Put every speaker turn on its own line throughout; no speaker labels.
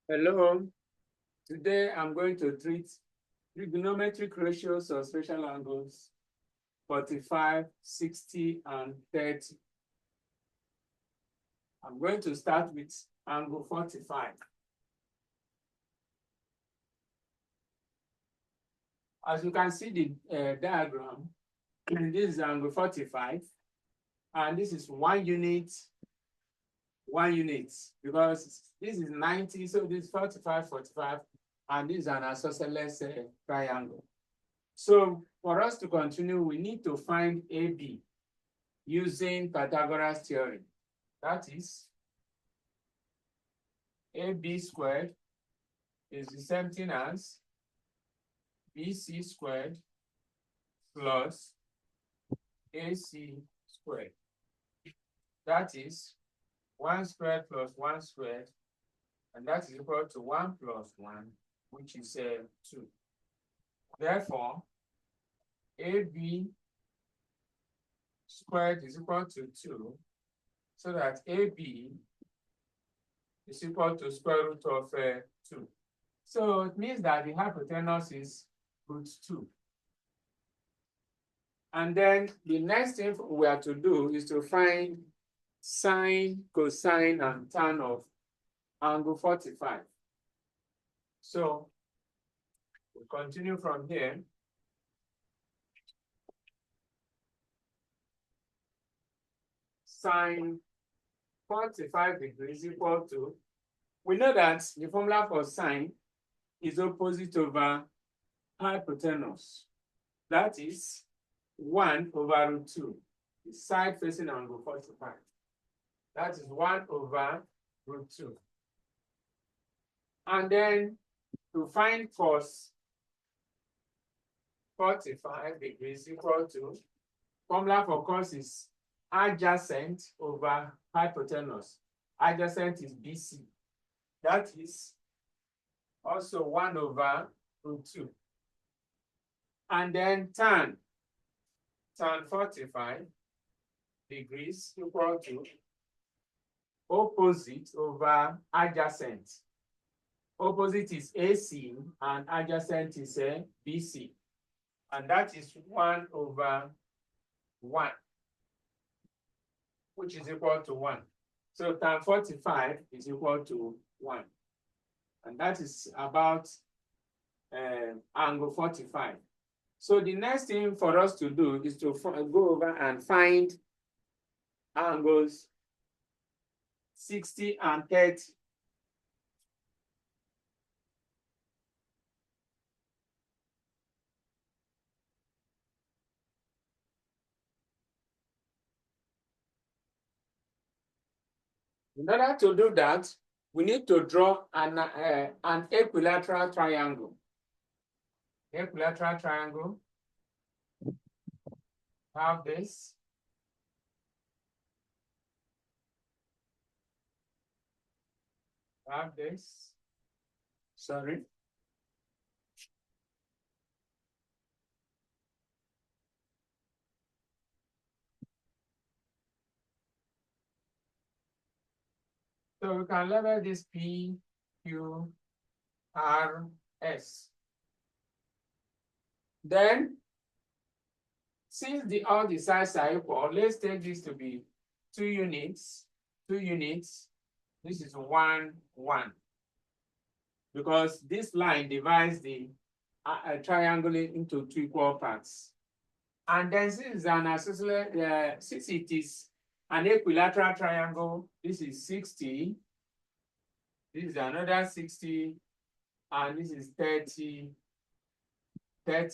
Hello, today I'm going to treat trigonometric ratios of special angles 45, 60, and 30. I'm going to start with angle 45. As you can see the diagram, this is angle 45, and this is 1 unit, because this is 90, so this is 45, 45, and this is an isosceles triangle. So for us to continue, we need to find AB using Pythagoras theorem. That is, AB squared is the same thing as BC squared plus AC squared. That is 1 squared plus 1 squared, and that is equal to 1 plus 1, which is 2. Therefore, AB squared is equal to 2, so that AB is equal to square root of 2. So it means that the hypotenuse is √2. And then the next thing we have to do is to find sine, cosine, and tan of angle 45. So we continue from here. Sine 45 degrees equal to, we know that the formula for sine is opposite over hypotenuse. That is 1 over √2, the side facing angle 45. That is 1 over √2. And then to find cos 45 degrees equal to, formula for cos is adjacent over hypotenuse. Adjacent is BC. That is also 1 over √2. And then tan 45 degrees equal to opposite over adjacent. Opposite is AC and adjacent is BC. And that is 1 over 1, which is equal to 1. So tan 45 is equal to 1. And that is about angle 45. So the next thing for us to do is to go over and find angles 60 and 30. In order to do that, we need to draw an equilateral triangle. Equilateral triangle. Have this. Have this. Sorry. So we can label this P, Q, R, S. Then, since all the sides are equal, let's take this to be 2 units. 2 units. This is 1, 1. Because this line divides the triangle into 2 equal parts. And then since since it is an equilateral triangle, this is 60. This is another 60, and this is 30, 30.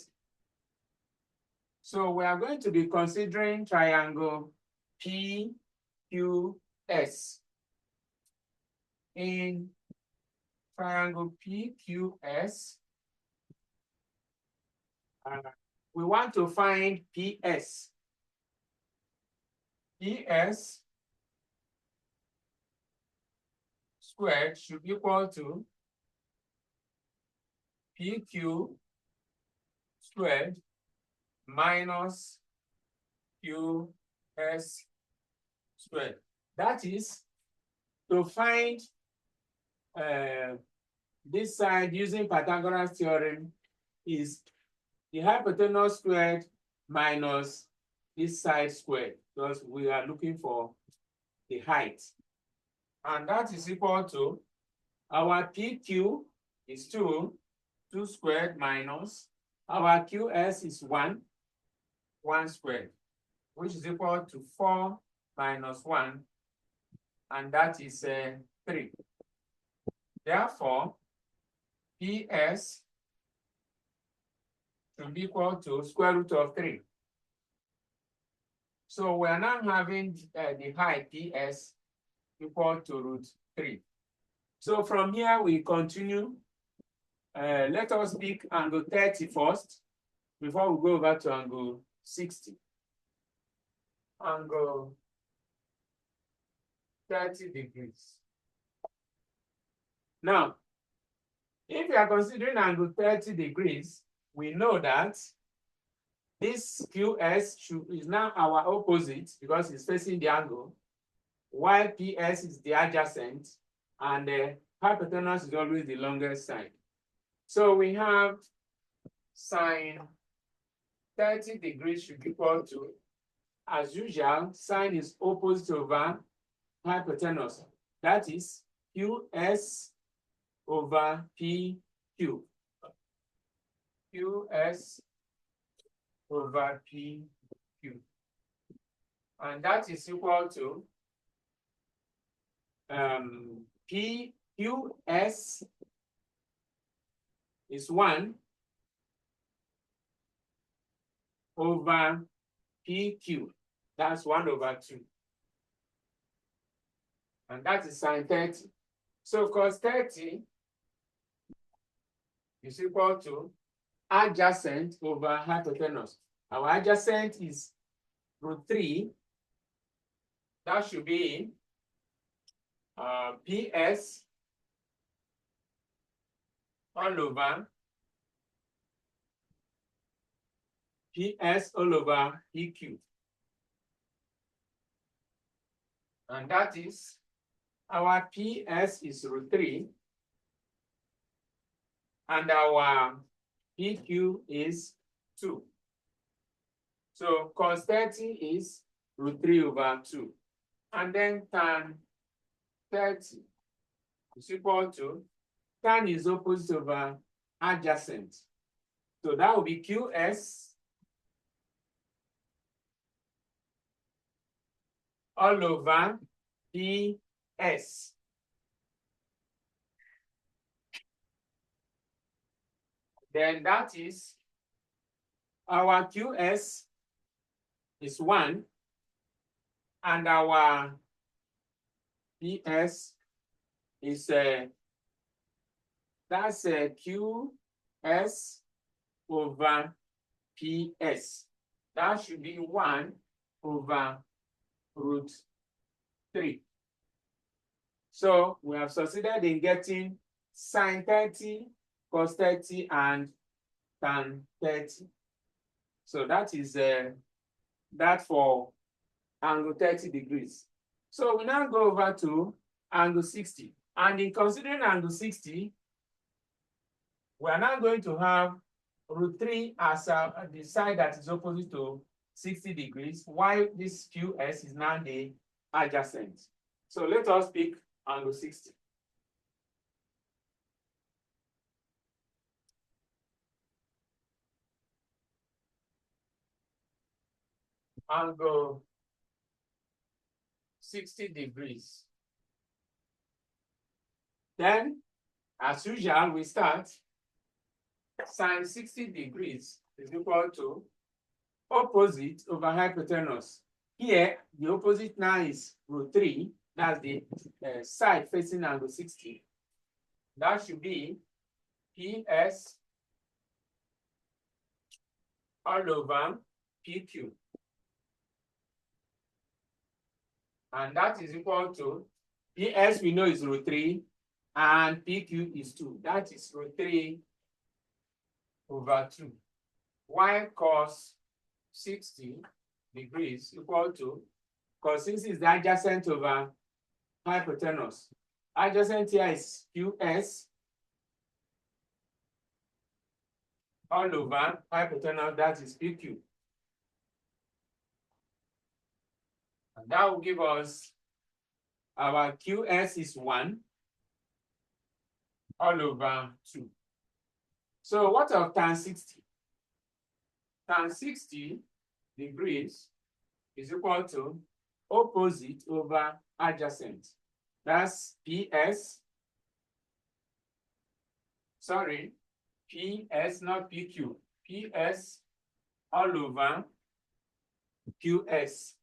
So we are going to be considering triangle PQS. In triangle PQS, we want to find PS. PS squared should equal to PQ squared minus QS squared. That is, to find this side using Pythagoras theorem is the hypotenuse squared minus this side squared, because we are looking for the height. And that is equal to our PQ is 2 squared minus our QS is 1 squared, which is equal to 4 minus 1, and that is 3. Therefore, PS should be equal to square root of 3. So we are now having the height PS equal to root 3. So from here we continue. Let us pick angle 30 first before we go over to angle 60. Angle 30 degrees. Now, if we are considering angle 30 degrees, we know that this QS is now our opposite because it's facing the angle, while PS is the adjacent, and the hypotenuse is always the longest side. So we have sine 30 degrees should be equal to, as usual, sine is opposite over hypotenuse. That is QS over PQ. QS over PQ. And that is equal to PQS is 1 over PQ. That's 1 over 2. And that is sine 30. So cos 30 is equal to adjacent over hypotenuse. Our adjacent is root 3. That should be PS all over PS all over PQ. And that is, our PS is root 3, and our PQ is 2. So cos 30 is root 3 over 2. And then tan 30 is equal to, tan is opposite over adjacent. So that will be QS all over PS. Then that is, our QS is 1, and our PS is that's QS over PS. That should be 1 over root 3. So we have succeeded in getting sine 30, cos 30, and tan 30. So that is that for angle 30 degrees. So we now go over to angle 60. And in considering angle 60, we are now going to have root 3 as the side that is opposite to 60 degrees, while this QS is now the adjacent. So let us pick angle 60. Angle 60 degrees. Then, as usual, we start sine 60 degrees is equal to opposite over hypotenuse. Here, the opposite now is root 3. That's the side facing angle 60. That should be PS all over PQ. And that is equal to PS we know is root 3 and PQ is 2. That is root 3 over 2. While cos 60 degrees equal to, cos 60 is the adjacent over hypotenuse. Adjacent here is QS all over hypotenuse, that is PQ. And that will give us our QS is 1 all over 2. So what of tan 60? Tan 60 degrees is equal to opposite over adjacent. That's PS. Sorry, PS, not PQ. PS all over QS.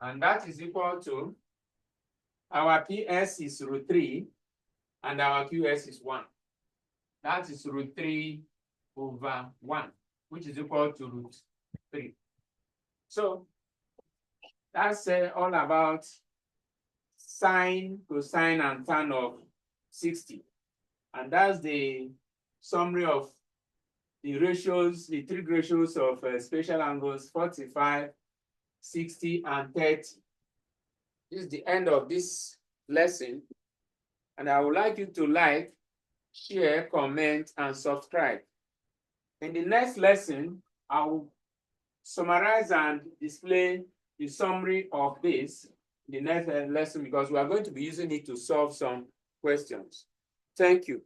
And that is equal to, our PS is √3 and our QS is 1. That is √3 over 1, which is equal to √3. So that's all about sine, cosine, and tan of 60. And that's the summary of the ratios, the trig ratios of spatial angles 45, 60, and 30. This is the end of this lesson. And I would like you to like, share, comment, and subscribe. In the next lesson, I will summarize and display the summary of this in the next lesson, because we are going to be using it to solve some questions. Thank you.